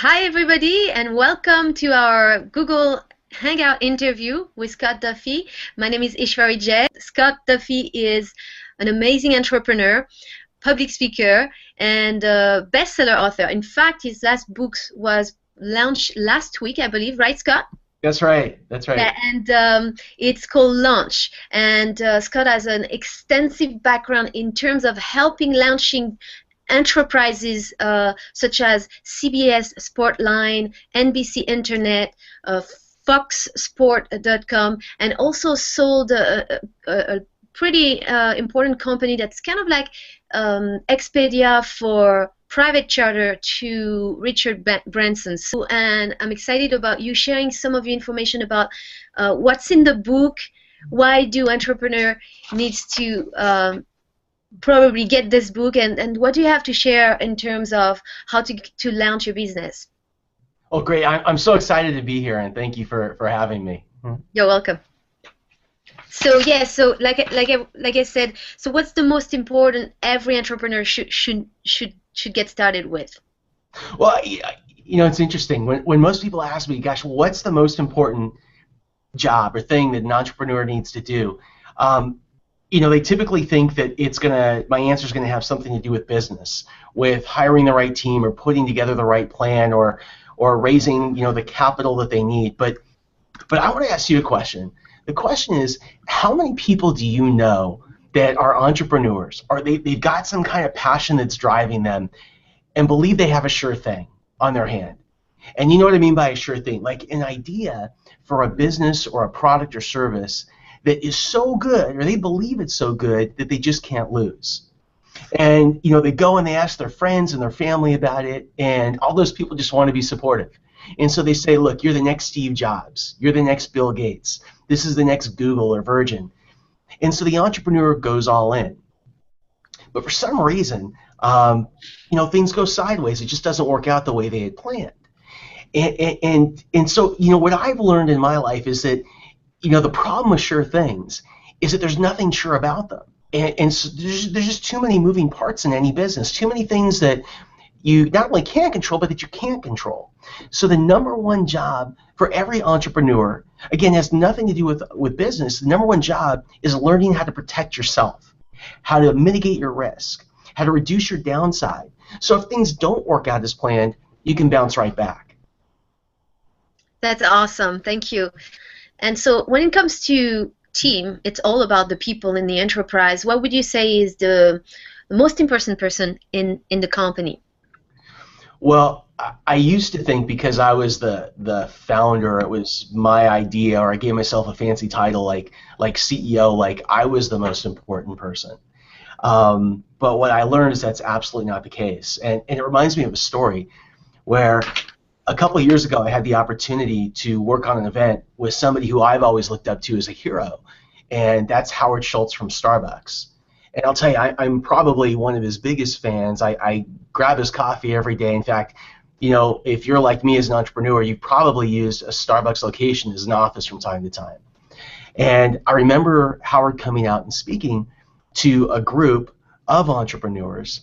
Hi, everybody, and welcome to our Google Hangout interview with Scott Duffy. My name is Ishwari. Scott Duffy is an amazing entrepreneur, public speaker, and bestseller author. In fact, his last book was launched last week, I believe, right, Scott? That's right. That's right. Yeah, and it's called Launch. And Scott has an extensive background in terms of helping launching enterprises such as CBS Sportsline, NBC Internet, foxsport.com, and also sold a pretty important company that's kind of like Expedia for private charter to Richard Branson. And I'm excited about you sharing some of the information about what's in the book, why do entrepreneur needs to probably get this book, and what do you have to share in terms of how to launch your business? Oh, great. I'm so excited to be here, and thank you for having me. You're welcome. So yeah, so like I said, so what's the most important every entrepreneur should get started with? Well, you know, it's interesting. When most people ask me, gosh, what's the most important job or thing that an entrepreneur needs to do? You know, they typically think that my answer is gonna have something to do with business, with hiring the right team or putting together the right plan or raising, you know, the capital that they need. But I want to ask you a question. The question is, how many people do you know that are entrepreneurs, or they've got some kind of passion that's driving them and believe they have a sure thing on their hand? And you know what I mean by a sure thing, like an idea for a business or a product or service that is so good, or they believe it's so good that they just can't lose. And you know, they go and they ask their friends and their family about it, and all those people just want to be supportive. And so they say, look, you're the next Steve Jobs, you're the next Bill Gates, this is the next Google or Virgin. And so the entrepreneur goes all in. But for some reason, you know, things go sideways. It just doesn't work out the way they had planned. And so, you know, what I've learned in my life is that, you know, the problem with sure things is that there's nothing sure about them. And so there's just too many moving parts in any business, too many things that you not only can control, but that you can't control. So the number one job for every entrepreneur, again, has nothing to do with business. The number one job is learning how to protect yourself, how to mitigate your risk, how to reduce your downside. So if things don't work out as planned, you can bounce right back. That's awesome. Thank you. And so when it comes to team, it's all about the people in the enterprise. What would you say is the most important person in the company? Well, I used to think because I was the founder, it was my idea, or I gave myself a fancy title like CEO, like I was the most important person. But what I learned is that's absolutely not the case. And it reminds me of a story where a couple of years ago I had the opportunity to work on an event with somebody who I've always looked up to as a hero, and that's Howard Schultz from Starbucks. And I'll tell you, I'm probably one of his biggest fans. I grab his coffee every day. In fact, you know, if you're like me as an entrepreneur, you've probably used a Starbucks location as an office from time to time. And I remember Howard coming out and speaking to a group of entrepreneurs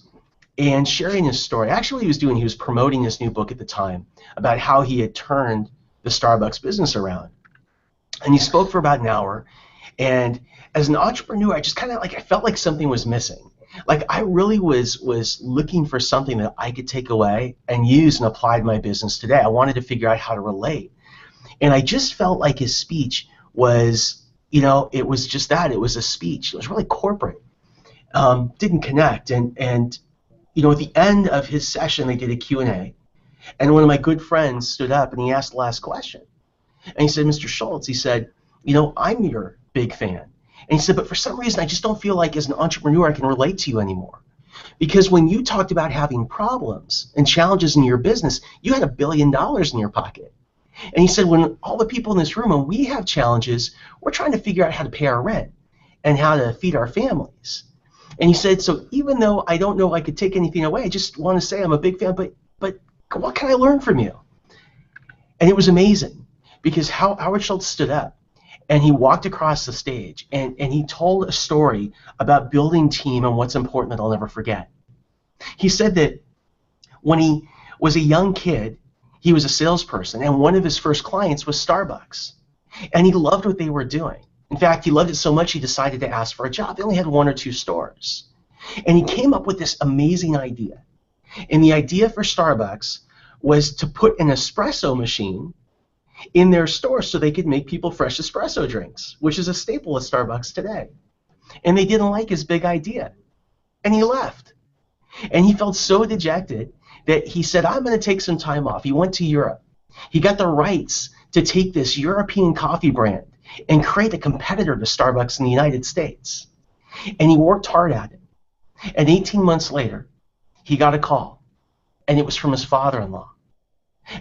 and sharing his story. Actually, what he was promoting this new book at the time about how he had turned the Starbucks business around. And he spoke for about an hour. And as an entrepreneur, I just kind of I felt like something was missing. Like I really was looking for something that I could take away and use and apply to my business today. I wanted to figure out how to relate. And I just felt like his speech was, you know, it was just that. It was a speech. It was really corporate. Didn't connect. And you know, at the end of his session, they did a Q&A. And one of my good friends stood up and he asked the last question. And he said, Mr. Schultz, he said, you know, I'm your big fan. And he said, but for some reason, I just don't feel like as an entrepreneur I can relate to you anymore. Because when you talked about having problems and challenges in your business, you had $1 billion in your pocket. And he said, when all the people in this room, when we have challenges, we're trying to figure out how to pay our rent and how to feed our families. And he said, so even though I don't know if I could take anything away, I just want to say I'm a big fan, but what can I learn from you? And it was amazing because Howard Schultz stood up and he walked across the stage and he told a story about building team and what's important that I'll never forget. He said that when he was a young kid, he was a salesperson, and one of his first clients was Starbucks. And he loved what they were doing. In fact, he loved it so much he decided to ask for a job. They only had 1 or 2 stores. And he came up with this amazing idea. And the idea for Starbucks was to put an espresso machine in their store so they could make people fresh espresso drinks, which is a staple at Starbucks today. And they didn't like his big idea. And he left. And he felt so dejected that he said, I'm going to take some time off. He went to Europe. He got the rights to take this European coffee brand and create a competitor to Starbucks in the United States. And he worked hard at it. And 18 months later, he got a call. And it was from his father-in-law.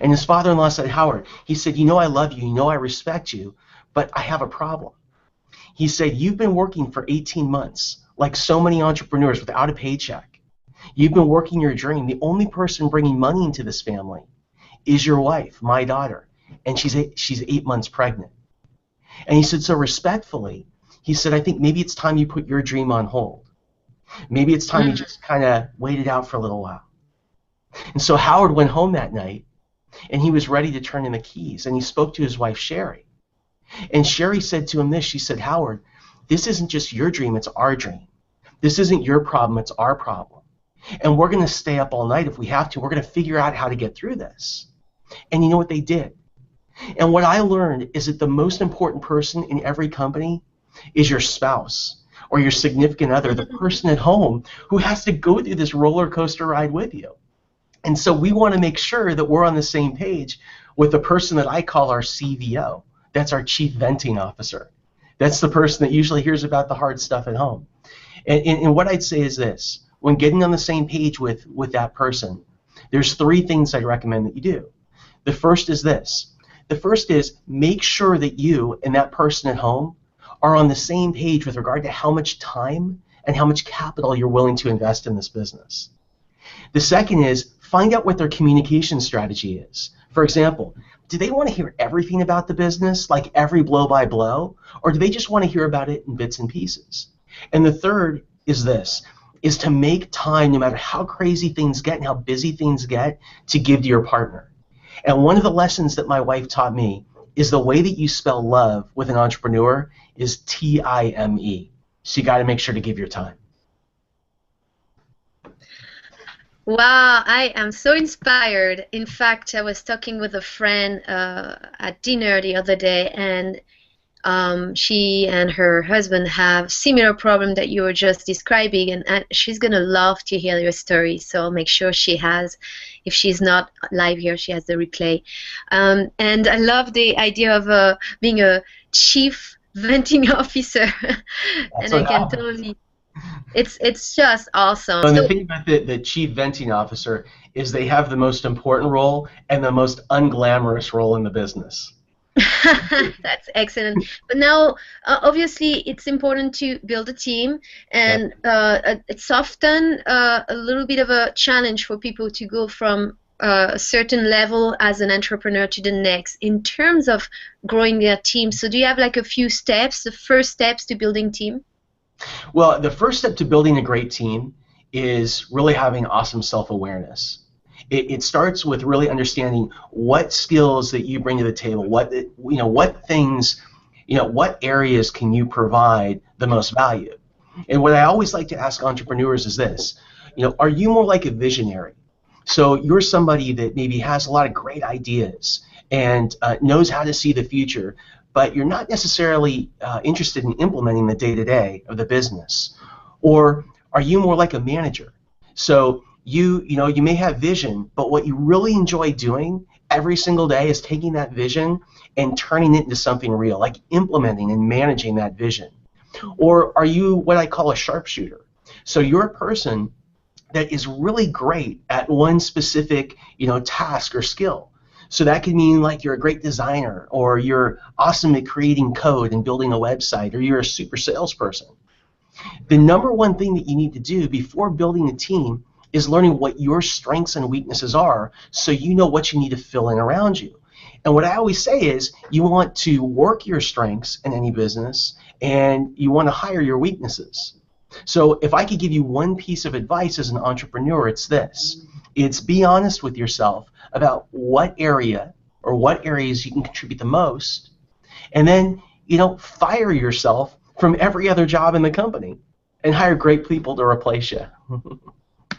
And his father-in-law said, Howard, he said, you know I love you, you know I respect you, but I have a problem. He said, you've been working for 18 months, like so many entrepreneurs, without a paycheck. You've been working your dream. The only person bringing money into this family is your wife, my daughter, and she's 8 months pregnant. And he said, so respectfully, he said, I think maybe it's time you put your dream on hold. Maybe it's time you just kind of wait it out for a little while. And so Howard went home that night, and he was ready to turn in the keys, and he spoke to his wife, Sherry. And Sherry said to him this, she said, Howard, this isn't just your dream, it's our dream. This isn't your problem, it's our problem. And we're going to stay up all night if we have to. We're going to figure out how to get through this. And you know what they did? And what I learned is that the most important person in every company is your spouse or your significant other, the person at home who has to go through this roller coaster ride with you. And so we want to make sure that we're on the same page with the person that I call our CVO. That's our Chief Venting Officer. That's the person that usually hears about the hard stuff at home. And what I'd say is this. When getting on the same page with that person, there's 3 things I'd recommend that you do. The first is this. The first is make sure that you and that person at home are on the same page with regard to how much time and how much capital you're willing to invest in this business. The second is find out what their communication strategy is. For example, do they want to hear everything about the business, like every blow by blow, or do they just want to hear about it in bits and pieces? And the third is this, is to make time, no matter how crazy things get and how busy things get, to give to your partner. And one of the lessons that my wife taught me is the way that you spell love with an entrepreneur is T-I-M-E. So you got to make sure to give your time. Wow, I am so inspired. In fact, I was talking with a friend at dinner the other day, and she and her husband have similar problem that you were just describing, and she's going to love to hear your story, so make sure she has, if she's not live here, she has the replay. And I love the idea of being a chief venting officer. And I can totally... It's just awesome. And the thing about the chief venting officer is they have the most important role and the most unglamorous role in the business. That's excellent. But now, obviously, it's important to build a team, and it's often a little bit of a challenge for people to go from a certain level as an entrepreneur to the next in terms of growing their team. So do you have like a few steps, the first steps to building team? Well, the first step to building a great team is really having awesome self-awareness. It starts with really understanding what skills that you bring to the table, what things, what areas can you provide the most value. And what I always like to ask entrepreneurs is this, are you more like a visionary? So you're somebody that maybe has a lot of great ideas and knows how to see the future, but you're not necessarily interested in implementing the day-to-day of the business. Or are you more like a manager? So you may have vision, but what you really enjoy doing every single day is taking that vision and turning it into something real, like implementing and managing that vision. Or are you what I call a sharpshooter? So you're a person that is really great at one specific task or skill. So that could mean like you're a great designer, or you're awesome at creating code and building a website, or you're a super salesperson. The number one thing that you need to do before building a team is learning what your strengths and weaknesses are, so you know what you need to fill in around you. And what I always say is you want to work your strengths in any business, and you want to hire your weaknesses. So if I could give you one piece of advice as an entrepreneur, it's this. It's be honest with yourself about what area or what areas you can contribute the most, and then, fire yourself from every other job in the company and hire great people to replace you.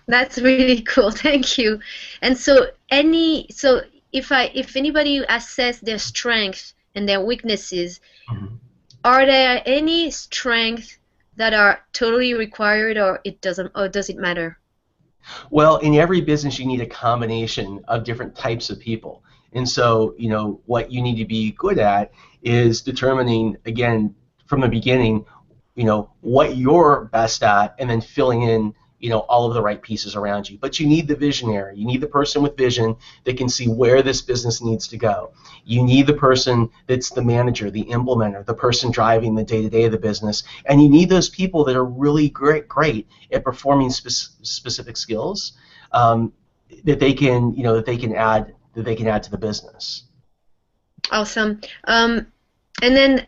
That's really cool. Thank you. And so if anybody assess their strengths and their weaknesses, are there any strengths that are totally required, or does it matter? Well, in every business you need a combination of different types of people. And so, what you need to be good at is determining, again, from the beginning, what you're best at, and then filling in, all of the right pieces around you. But you need the visionary. You need the person with vision that can see where this business needs to go. You need the person that's the manager, the implementer, the person driving the day-to-day of the business. And you need those people that are really great at performing specific skills that they can add to the business. Awesome. And then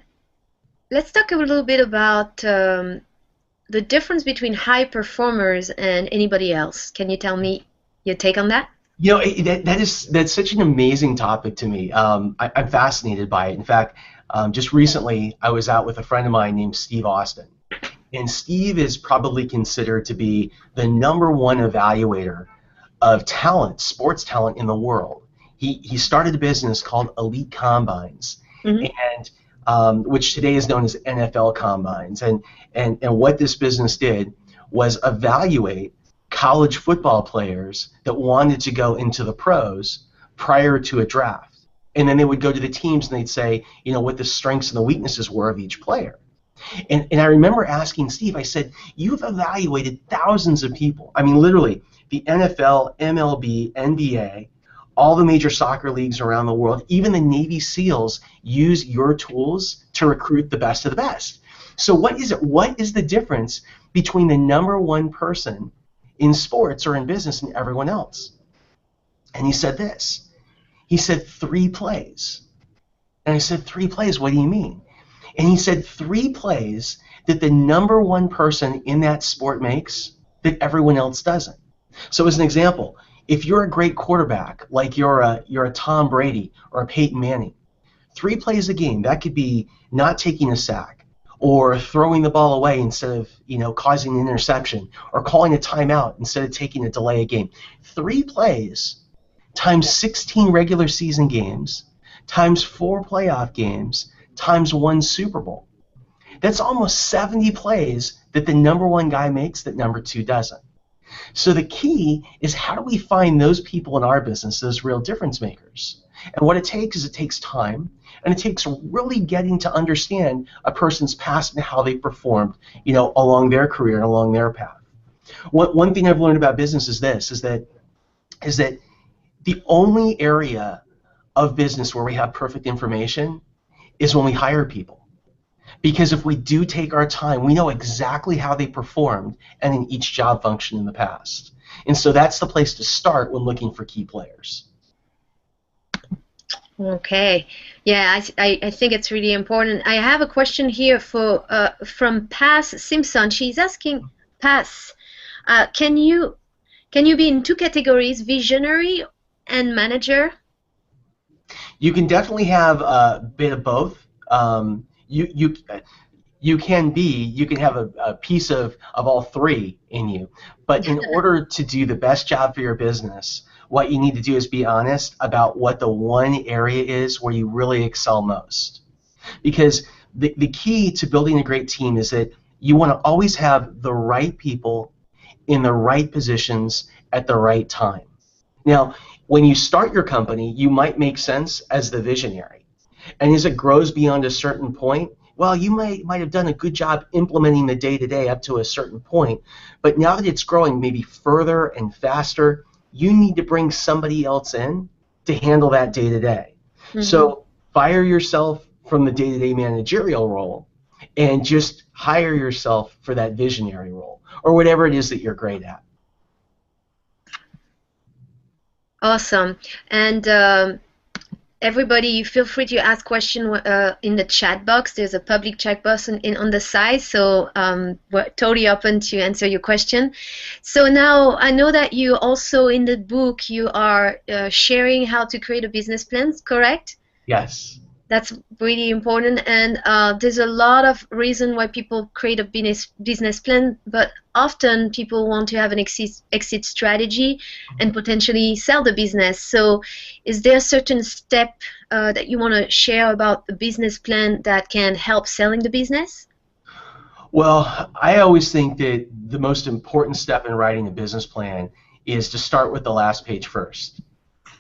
let's talk a little bit about the difference between high performers and anybody else. Can you tell me your take on that? That's such an amazing topic to me. I'm fascinated by it. In fact, just recently I was out with a friend of mine named Steve Austin. And Steve is probably considered to be the #1 evaluator of talent, sports talent in the world. He started a business called Elite Combines, and which today is known as NFL Combines. And what this business did was evaluate college football players that wanted to go into the pros prior to a draft. And then they would go to the teams and they'd say, what the strengths and the weaknesses were of each player. And I remember asking Steve, I said, you've evaluated thousands of people. I mean, literally, the NFL, MLB, NBA, all the major soccer leagues around the world, even the Navy SEALs use your tools to recruit the best of the best. So what is it? What is the difference between the #1 person in sports or in business and everyone else? And he said this. He said 3 plays. And I said, 3 plays? What do you mean? And he said 3 plays that the #1 person in that sport makes that everyone else doesn't. So as an example, if you're a great quarterback, like you're a Tom Brady or a Peyton Manning, 3 plays a game, that could be not taking a sack, or throwing the ball away instead of causing an interception, or calling a timeout instead of taking a delay a game. 3 plays times 16 regular season games times 4 playoff games times 1 Super Bowl. That's almost 70 plays that the #1 guy makes that #2 doesn't. So the key is, how do we find those people in our business, those real difference makers? And what it takes time, and it takes really getting to understand a person's past and how they performed, along their career and along their path. One thing I've learned about business is that the only area of business where we have perfect information is when we hire people. Because if we do take our time, we know exactly how they performed and in each job function in the past. And so that's the place to start when looking for key players. Okay. Yeah, I think it's really important. I have a question here from Paz Simpson. She's asking, Paz, can you be in 2 categories, visionary and manager? You can definitely have a bit of both. You can have a piece of all 3 in you, but in order to do the best job for your business, what you need to do is be honest about what the one area is where you really excel most. Because the key to building a great team is that you want to always have the right people in the right positions at the right time. Now, when you start your company, you might make sense as the visionary. And as it grows beyond a certain point, well, you might have done a good job implementing the day-to-day up to a certain point, but now that it's growing maybe further and faster, you need to bring somebody else in to handle that day-to-day. So fire yourself from the day-to-day managerial role and just hire yourself for that visionary role, or whatever it is that you're great at. Awesome. And everybody, feel free to ask questions in the chat box. There's a public chat box on the side, so we're totally open to answer your question. So now I know that you also in the book you are sharing how to create a business plan, correct? Yes. That's really important, and there's a lot of reason why people create a business plan, but often people want to have an exit strategy and potentially sell the business. So is there a certain step that you want to share about the business plan that can help selling the business? Well, I always think that the most important step in writing a business plan is to start with the last page first.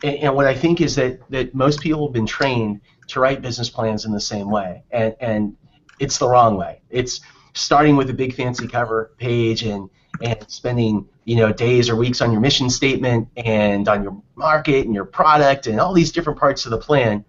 And what I think is that most people have been trained to write business plans in the same way, and it's the wrong way. It's starting with a big fancy cover page and spending days or weeks on your mission statement and on your market and your product and all these different parts of the plan.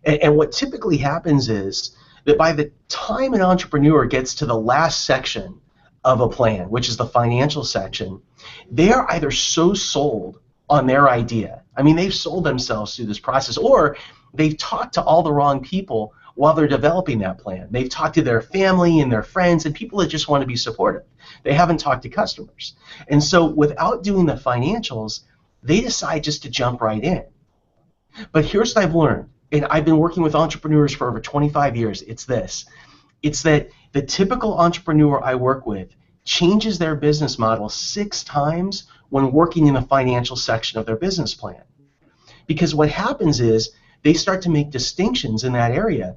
And what typically happens is that by the time an entrepreneur gets to the last section of a plan, which is the financial section, they are either so sold on their idea. I mean, they've sold themselves through this process, or they've talked to all the wrong people while they're developing that plan. They've talked to their family and their friends and people that just want to be supportive. They haven't talked to customers. And so without doing the financials, they decide just to jump right in. But here's what I've learned, and I've been working with entrepreneurs for over 25 years. It's this. It's that the typical entrepreneur I work with changes their business model 6 times when working in the financial section of their business plan. Because what happens is they start to make distinctions in that area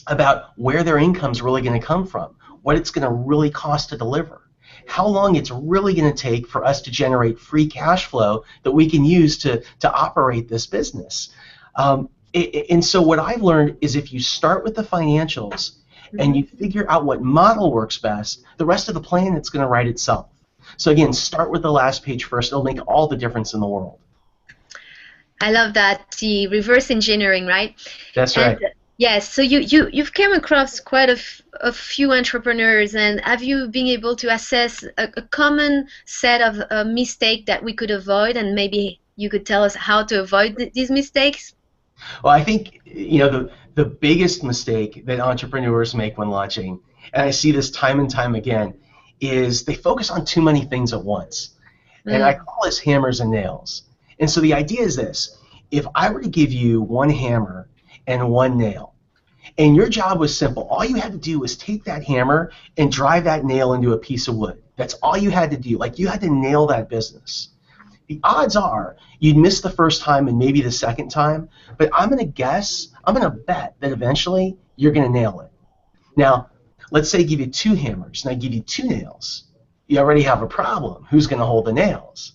about where their income's really going to come from, what it's going to really cost to deliver, how long it's really going to take for us to generate free cash flow that we can use to operate this business. And so what I've learned is if you start with the financials and you figure out what model works best, the rest of the plan it's going to write itself. So again, start with the last page first. It'll make all the difference in the world. I love that, the reverse engineering, right? That's right. Yes, so you've come across quite a few entrepreneurs, and have you been able to assess a common set of mistakes that we could avoid, and maybe you could tell us how to avoid these mistakes? Well, I think the biggest mistake that entrepreneurs make when launching, and I see this time and time again, is they focus on too many things at once. And I call this hammers and nails. And so the idea is this: if I were to give you one hammer and one nail, and your job was simple, all you had to do was take that hammer and drive that nail into a piece of wood. That's all you had to do. Like, you had to nail that business. The odds are you'd miss the first time and maybe the second time, but I'm going to bet that eventually you're going to nail it. Now, let's say I give you 2 hammers and I give you 2 nails. You already have a problem. Who's going to hold the nails?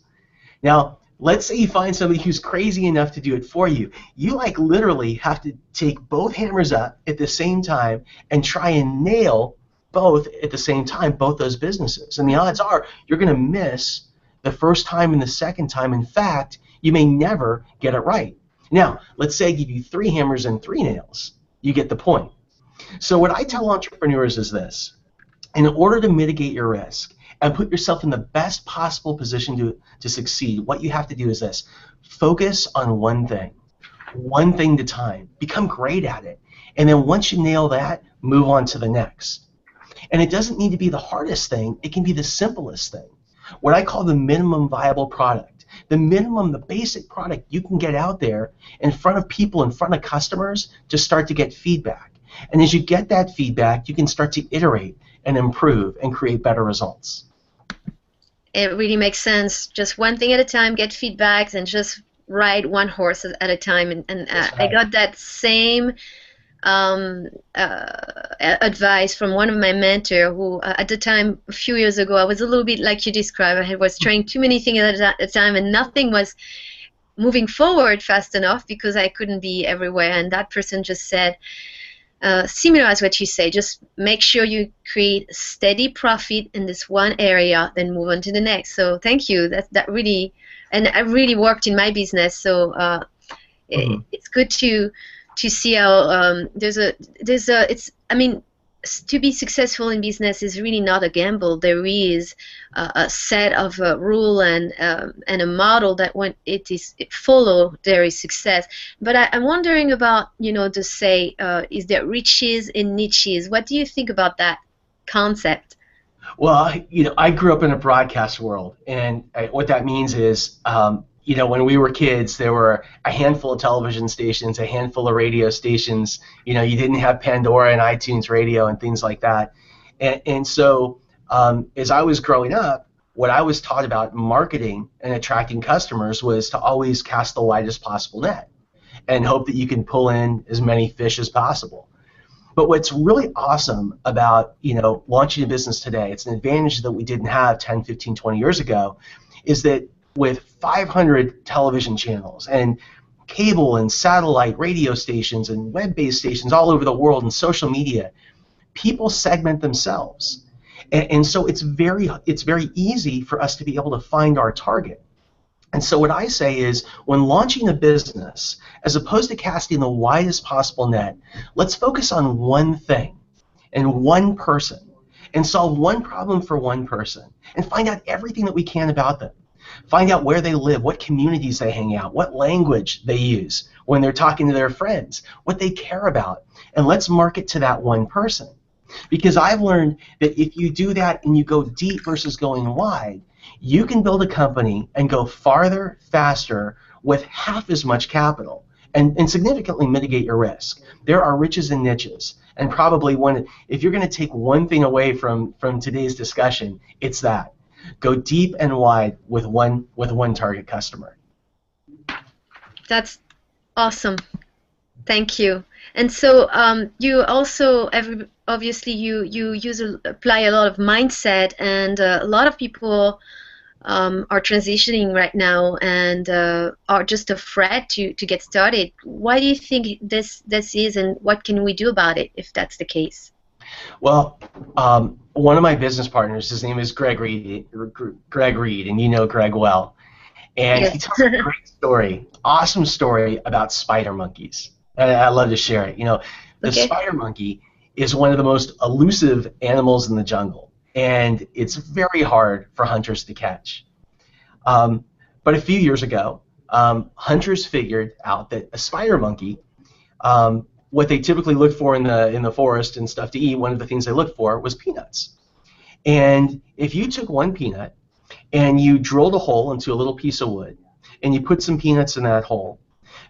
Now, let's say you find somebody who's crazy enough to do it for you. You literally have to take both hammers up at the same time and try and nail both at the same time, both those businesses. And the odds are you're going to miss the first time and the second time. In fact, you may never get it right. Now, let's say I give you 3 hammers and 3 nails. You get the point. So what I tell entrepreneurs is this: in order to mitigate your risk and put yourself in the best possible position to succeed, what you have to do is this: focus on one thing at a time. Become great at it. And then once you nail that, move on to the next. And it doesn't need to be the hardest thing. It can be the simplest thing. What I call the minimum viable product. The basic product you can get out there in front of people, in front of customers, to start to get feedback. And as you get that feedback, you can start to iterate and improve and create better results. It really makes sense. Just one thing at a time, get feedbacks, and just ride one horse at a time. And right. I got that same advice from one of my mentors who, at the time, a few years ago, I was a little bit like you described. I was trying too many things at a time, and nothing was moving forward fast enough because I couldn't be everywhere. And that person just said, similar as what you say, just make sure you create steady profit in this one area, then move on to the next. So thank you. That really, and I really worked in my business. So it's good to see how it's. I mean, to be successful in business is really not a gamble. There is a set of rule and a model that when it follow, there is success. But I'm wondering about, to say, is there riches in niches? What do you think about that concept? Well, I grew up in a broadcast world, and what that means is, when we were kids, there were a handful of television stations, a handful of radio stations. You didn't have Pandora and iTunes Radio and things like that. And so as I was growing up, what I was taught about marketing and attracting customers was to always cast the widest possible net and hope that you can pull in as many fish as possible. But what's really awesome about, launching a business today, it's an advantage that we didn't have 10, 15, 20 years ago, is that with 500 television channels and cable and satellite radio stations and web-based stations all over the world and social media, people segment themselves. And so it's very easy for us to be able to find our target. And so what I say is, when launching a business, as opposed to casting the widest possible net, let's focus on one thing and one person and solve one problem for one person and find out everything that we can about them. Find out where they live, what communities they hang out, what language they use when they're talking to their friends, what they care about, and let's market to that one person. Because I've learned that if you do that and you go deep versus going wide, you can build a company and go farther, faster, with half as much capital and significantly mitigate your risk. There are riches and niches. And probably if you're going to take one thing away from today's discussion, it's that. Go deep and wide with one target customer. That's awesome. Thank you. And so you also obviously you apply a lot of mindset, and a lot of people are transitioning right now and are just afraid to get started. Why do you think this is, and what can we do about it if that's the case? Well, one of my business partners, his name is Greg Reed, and you know Greg well. And yes. He tells a great story, awesome story about spider monkeys. And I love to share it. The spider monkey is one of the most elusive animals in the jungle, and it's very hard for hunters to catch. But a few years ago, hunters figured out that a spider monkey, what they typically look for in the forest and stuff to eat, one of the things they looked for was peanuts. And if you took one peanut and you drilled a hole into a little piece of wood and you put some peanuts in that hole,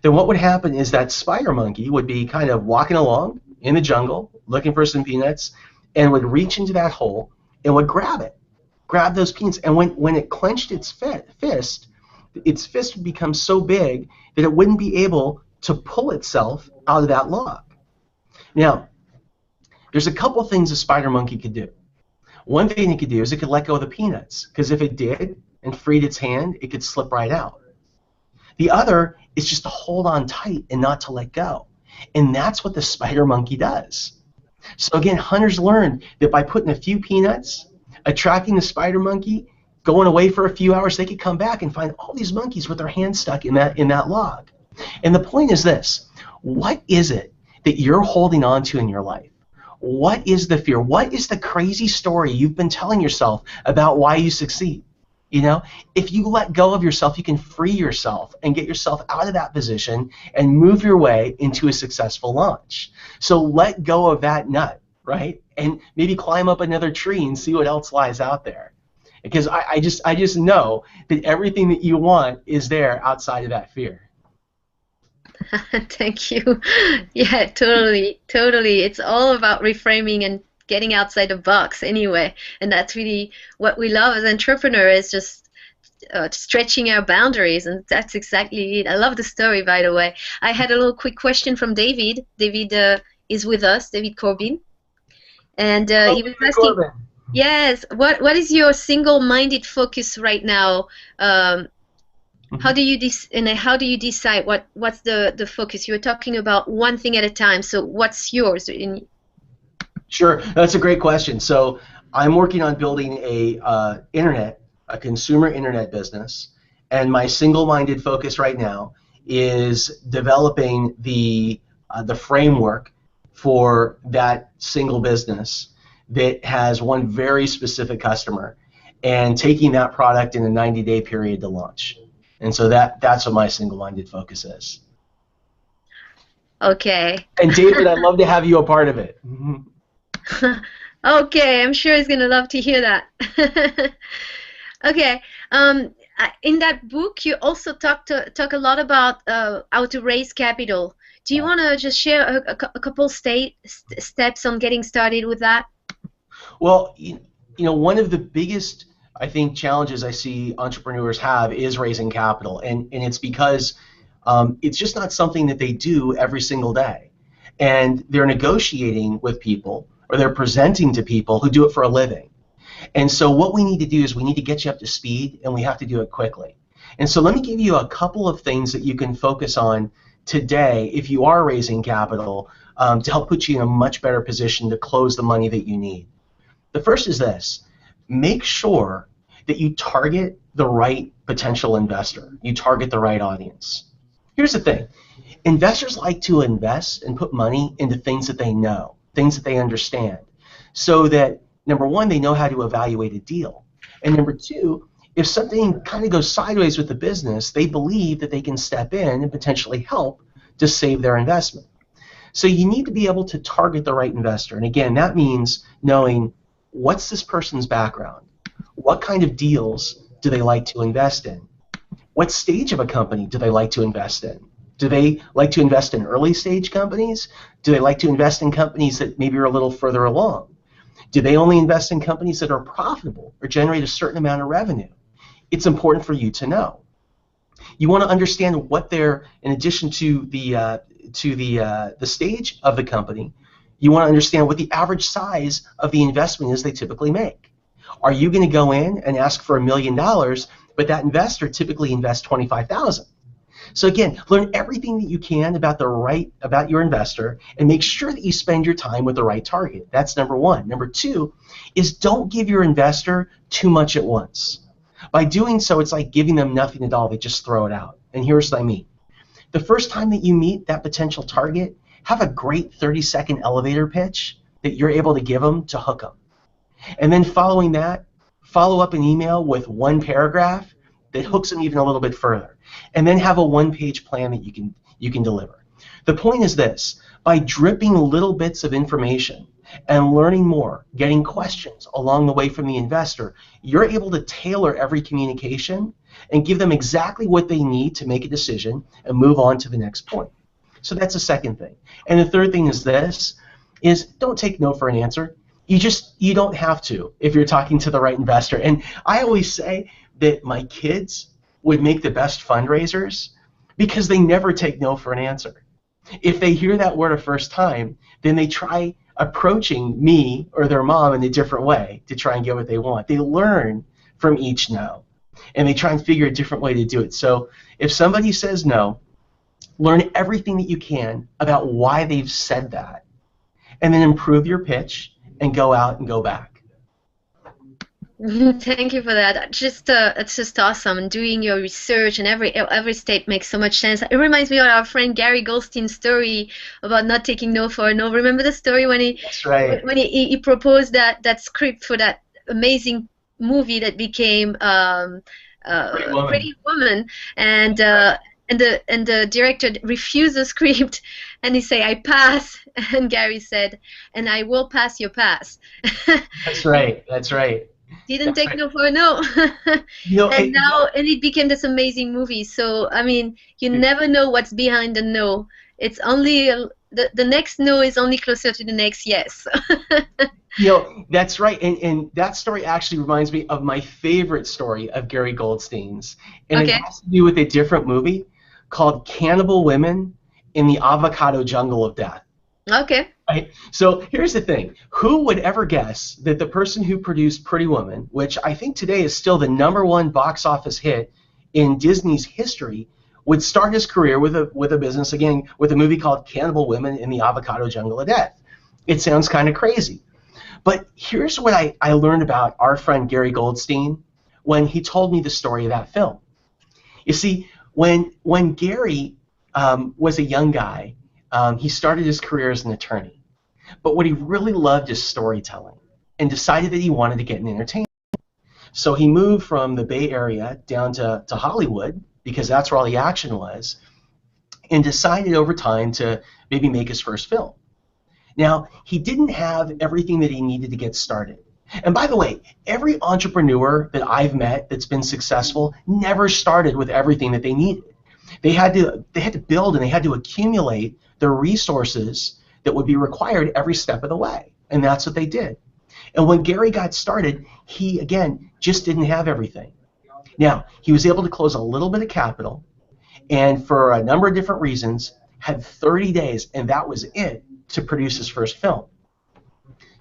then what would happen is that spider monkey would be kind of walking along in the jungle looking for some peanuts and would reach into that hole and would grab those peanuts. And when it clenched its fist would become so big that it wouldn't be able to pull itself out of that log. Now, there's a couple things a spider monkey could do. One thing it could do is it could let go of the peanuts, because if it did and freed its hand, it could slip right out. The other is just to hold on tight and not to let go. And that's what the spider monkey does. So again, hunters learned that by putting a few peanuts, attracting the spider monkey, going away for a few hours, they could come back and find all these monkeys with their hands stuck in that log. And the point is this: what is it that you're holding on to in your life? What is the fear? What is the crazy story you've been telling yourself about why you succeed? If you let go of yourself, you can free yourself and get yourself out of that position and move your way into a successful launch. So let go of that nut, right? And maybe climb up another tree and see what else lies out there. Because I just know that everything that you want is there outside of that fear. Thank you. Yeah, totally. It's all about reframing and getting outside the box anyway. And that's really what we love as entrepreneurs, is just stretching our boundaries, and that's exactly it. I love the story, by the way. I had a little quick question from David. David is with us, David Corbin. And he was asking, yes, what is your single-minded focus right now? How do you decide what's the focus? You were talking about one thing at a time. So what's yours? Sure, that's a great question. So I'm working on building a consumer internet business, and my single-minded focus right now is developing the framework for that single business that has one very specific customer and taking that product in a 90-day period to launch. And so that's what my single-minded focus is. Okay. And David, I'd love to have you a part of it. Okay, I'm sure he's going to love to hear that. Okay. In that book, you also talk a lot about how to raise capital. Do you want to just share a couple steps on getting started with that? Well, one of the biggest, I think, challenges I see entrepreneurs have is raising capital, and it's because it's just not something that they do every single day, and they're negotiating with people or they're presenting to people who do it for a living. And so what we need to do is we need to get you up to speed, and we have to do it quickly. And so let me give you a couple of things that you can focus on today if you are raising capital to help put you in a much better position to close the money that you need. The first is this: make sure that you target the right potential investor. You target the right audience. Here's the thing. Investors like to invest and put money into things that they know, things that they understand, so that, number one, they know how to evaluate a deal. And number two, if something kind of goes sideways with the business, they believe that they can step in and potentially help to save their investment. So you need to be able to target the right investor. And again, that means knowing what's this person's background, what kind of deals do they like to invest in, what stage of a company do they like to invest in. Do they like to invest in early stage companies? Do they like to invest in companies that maybe are a little further along? Do they only invest in companies that are profitable or generate a certain amount of revenue? It's important for you to know. You want to understand what they're, in addition to the stage of the company, you want to understand what the average size of the investment is they typically make. Are you going to go in and ask for $1 million, but that investor typically invests $25,000? So again, learn everything that you can about your investor, and make sure that you spend your time with the right target. That's number one. Number two is don't give your investor too much at once. By doing so, it's like giving them nothing at all. They just throw it out. And here's what I mean. The first time that you meet that potential target, have a great 30-second elevator pitch that you're able to give them to hook them. And then following that, follow up an email with one paragraph that hooks them even a little bit further. And then have a one-page plan that you can deliver. The point is this: by dripping little bits of information and learning more, getting questions along the way from the investor, you're able to tailor every communication and give them exactly what they need to make a decision and move on to the next point. So that's the second thing. And the third thing is this: is don't take no for an answer. You don't have to if you're talking to the right investor. And I always say that my kids would make the best fundraisers because they never take no for an answer. If they hear that word a first time, then they try approaching me or their mom in a different way to try and get what they want. They learn from each no, and they try and figure a different way to do it. So if somebody says no, learn everything that you can about why they've said that, and then improve your pitch and go out and go back. Thank you for that. It's just awesome. Doing your research and every step makes so much sense. It reminds me of our friend Gary Goldstein's story about not taking no for a no. Remember the story when he That's right. when he proposed that script for that amazing movie that became Pretty Woman, and the director refused the script, and he said, "I pass," and Gary said, "And I will pass your pass." That's right. That's right. Didn't take no for a no. And it became this amazing movie. So I mean, you never know what's behind the no. It's only the next no is only closer to the next yes. That's right. And that story actually reminds me of my favorite story of Gary Goldstein's, and it has to do with a different movie called Cannibal Women in the Avocado Jungle of Death. Okay. Right? So here's the thing. Who would ever guess that the person who produced Pretty Woman, which I think today is still the #1 box office hit in Disney's history, would start his career with a business, again, with a movie called Cannibal Women in the Avocado Jungle of Death? It sounds kind of crazy. But here's what I learned about our friend Gary Goldstein when he told me the story of that film. You see, when Gary was a young guy, he started his career as an attorney. But what he really loved is storytelling, and decided that he wanted to get in entertainment. So he moved from the Bay Area down to Hollywood, because that's where all the action was, and decided over time to maybe make his first film. Now, he didn't have everything that he needed to get started. And by the way, every entrepreneur that I've met that's been successful never started with everything that they needed. They had to build, and they had to accumulate the resources that would be required every step of the way. And that's what they did. And when Gary got started, he, again, just didn't have everything. Now, he was able to close a little bit of capital, and for a number of different reasons, had 30 days, and that was it, to produce his first film.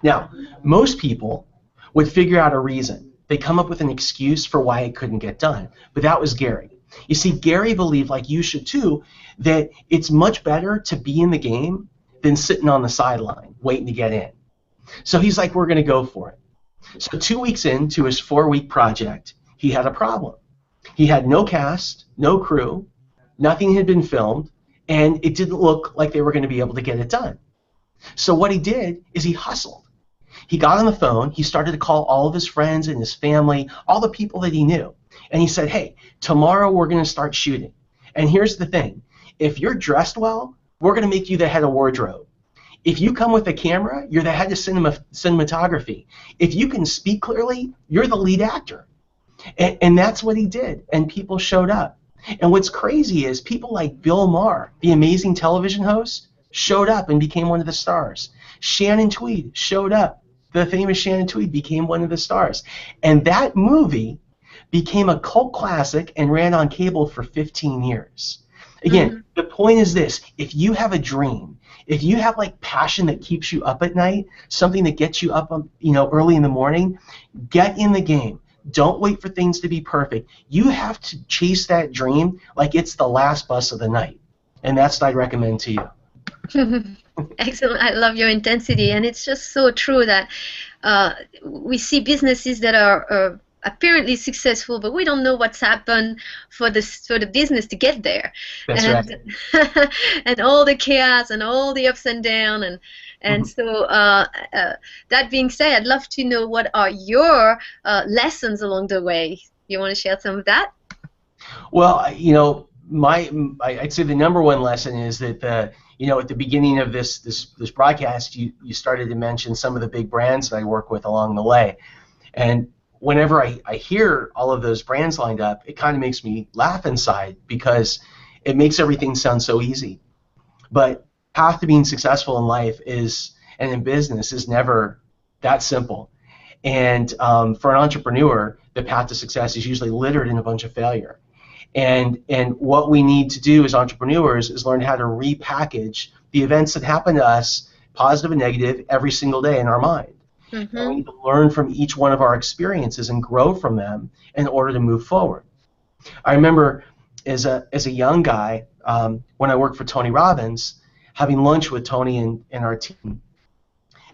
Now, most people would figure out a reason. They come up with an excuse for why it couldn't get done. But that was Gary. You see, Gary believed, like you should too, that it's much better to be in the game than sitting on the sideline waiting to get in. So he's like, we're going to go for it. So 2 weeks into his 4-week project, he had a problem. He had no cast, no crew, nothing had been filmed, and it didn't look like they were going to be able to get it done. So what he did is he hustled. He got on the phone, he started to call all of his friends and his family, all the people that he knew, and he said, hey, tomorrow we're going to start shooting. And here's the thing, if you're dressed well, we're going to make you the head of wardrobe. If you come with a camera, you're the head of cinematography. If you can speak clearly, you're the lead actor. And that's what he did, and people showed up. And what's crazy is people like Bill Maher, the amazing television host, showed up and became one of the stars. Shannon Tweed showed up. The famous Shannon Tweed became one of the stars. And that movie became a cult classic and ran on cable for 15 years. Again, the point is this, if you have a dream, if you have like passion that keeps you up at night, something that gets you up early in the morning, get in the game. Don't wait for things to be perfect. You have to chase that dream like it's the last bus of the night. And that's what I'd recommend to you. Excellent. I love your intensity, and it's just so true that we see businesses that are apparently successful, but we don't know what's happened for the business to get there. That's right. And all the chaos and all the ups and downs, and so that being said, I'd love to know what are your lessons along the way. You want to share some of that? Well, I'd say the number one lesson is that at the beginning of this broadcast, you started to mention some of the big brands that I work with along the way, and whenever I hear all of those brands lined up, it kind of makes me laugh inside because it makes everything sound so easy. But path to being successful in life and in business is never that simple. And for an entrepreneur, the path to success is usually littered in a bunch of failure. And what we need to do as entrepreneurs is learn how to repackage the events that happen to us, positive and negative, every single day in our mind. And we need to learn from each one of our experiences and grow from them in order to move forward. I remember as a young guy, when I worked for Tony Robbins, having lunch with Tony and our team,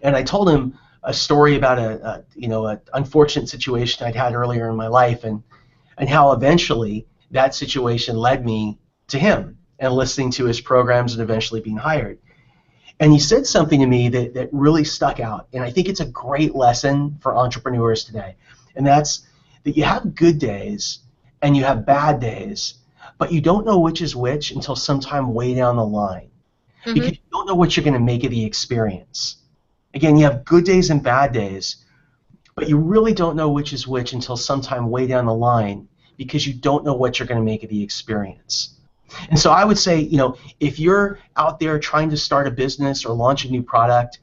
and I told him a story about an unfortunate situation I'd had earlier in my life, and how eventually that situation led me to him and listening to his programs and eventually being hired. And he said something to me that really stuck out, and I think it's a great lesson for entrepreneurs today, and that's that you have good days and you have bad days, but you don't know which is which until sometime way down the line, because you don't know what you're going to make of the experience. Again, you have good days and bad days, but you really don't know which is which until sometime way down the line, because you don't know what you're going to make of the experience. And so I would say, if you're out there trying to start a business or launch a new product,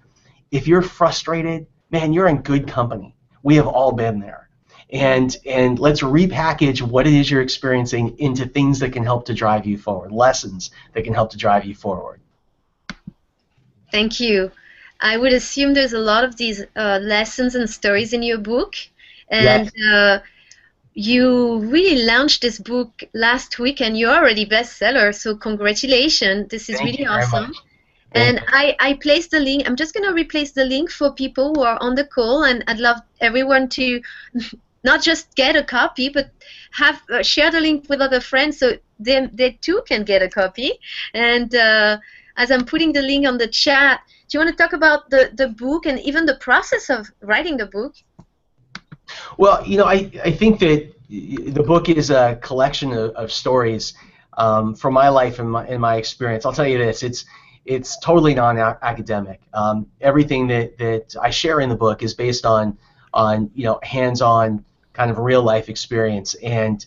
if you're frustrated, man, you're in good company. We have all been there. And let's repackage what it is you're experiencing into things that can help to drive you forward, lessons that can help to drive you forward. Thank you. I would assume there's a lot of these lessons and stories in your book. And yes. You really launched this book last week, and you're already bestseller, so congratulations. This is really awesome. And I placed the link. I'm just going to replace the link for people who are on the call, and I'd love everyone to not just get a copy, but share the link with other friends so they too can get a copy. And as I'm putting the link on the chat, do you want to talk about the book and even the process of writing the book? Well, I think that the book is a collection of stories from my life and my experience. I'll tell you this: it's totally non-academic. Everything that I share in the book is based on hands-on kind of real life experience. And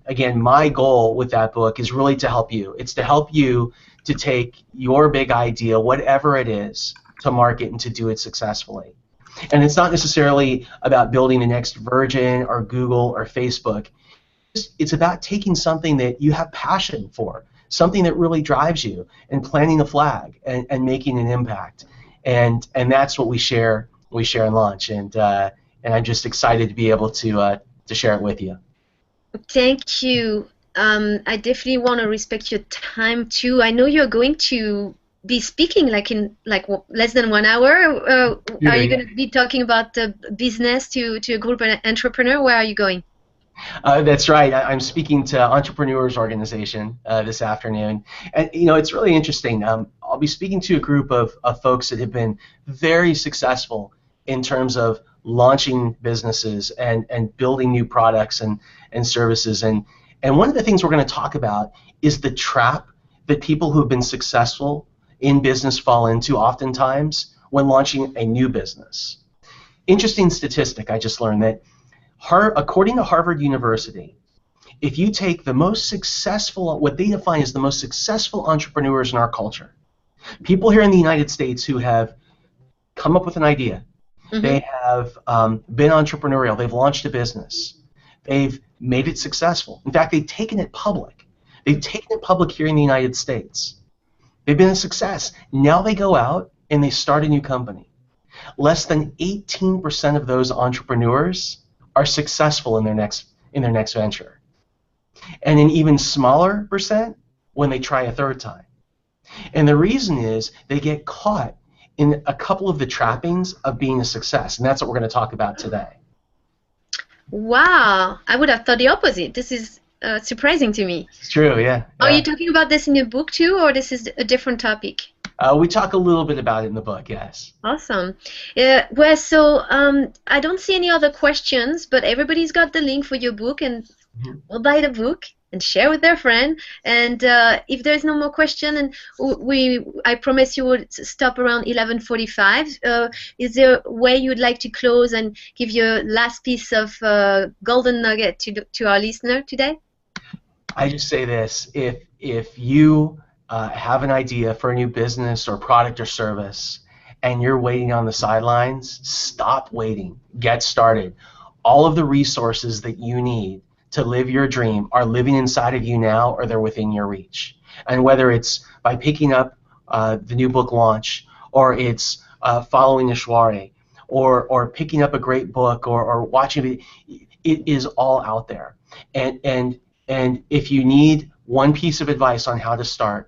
again, my goal with that book is really to help you. It's to help you to take your big idea, whatever it is, to market and to do it successfully. And it's not necessarily about building the next Virgin or Google or Facebook. It's about taking something that you have passion for, something that really drives you, and planting a flag and making an impact. And that's what we share and launch. And I'm just excited to be able to share it with you. Thank you. I definitely want to respect your time too. I know you're going to be speaking in less than 1 hour. Are you going to be talking about the business to a group of entrepreneur? Where are you going? That's right. I'm speaking to Entrepreneurs Organization this afternoon, and it's really interesting. I'll be speaking to a group of folks that have been very successful in terms of launching businesses and building new products and services. And one of the things we're going to talk about is the trap that people who have been successful in business fall into oftentimes when launching a new business. Interesting statistic I just learned that according to Harvard University, if you take the most successful, what they define as the most successful entrepreneurs in our culture, people here in the United States who have come up with an idea, they have been entrepreneurial, they've launched a business, they've made it successful. In fact, they've taken it public. They've taken it public here in the United States. They've been a success. Now they go out and they start a new company. Less than 18% of those entrepreneurs are successful in their next venture, and an even smaller percent when they try a third time. And the reason is they get caught in a couple of the trappings of being a success, and that's what we're going to talk about today. Wow, I would have thought the opposite. This is surprising to me. It's true, yeah. Are you talking about this in your book too, or this is a different topic? We talk a little bit about it in the book, yes. Awesome. So I don't see any other questions, but everybody's got the link for your book, and we'll buy the book and share with their friend. And if there's no more question, and I promise you would stop around 11:45. Is there a way you'd like to close and give your last piece of golden nugget to our listener today? I just say this: if you have an idea for a new business or product or service, and you're waiting on the sidelines, stop waiting. Get started. All of the resources that you need to live your dream are living inside of you now, or they're within your reach. And whether it's by picking up the new book launch, or it's following Ishwari, or picking up a great book, or watching it is all out there. And if you need one piece of advice on how to start,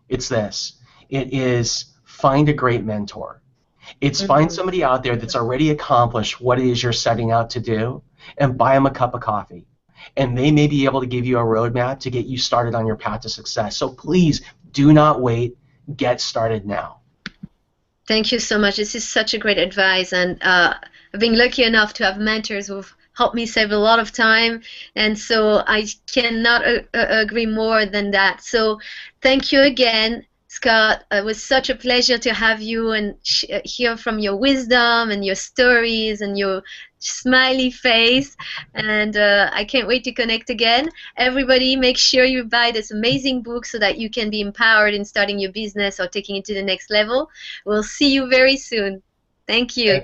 it's this. It is find a great mentor. It's find somebody out there that's already accomplished what it is you're setting out to do, and buy them a cup of coffee. And they may be able to give you a roadmap to get you started on your path to success. So please do not wait. Get started now. Thank you so much. This is such a great advice, and I've been lucky enough to have mentors who've helped me save a lot of time, and so I cannot agree more than that. So thank you again, Scott. It was such a pleasure to have you and hear from your wisdom and your stories and your smiley face, and I can't wait to connect again. Everybody, make sure you buy this amazing book so that you can be empowered in starting your business or taking it to the next level. We'll see you very soon. Thank you.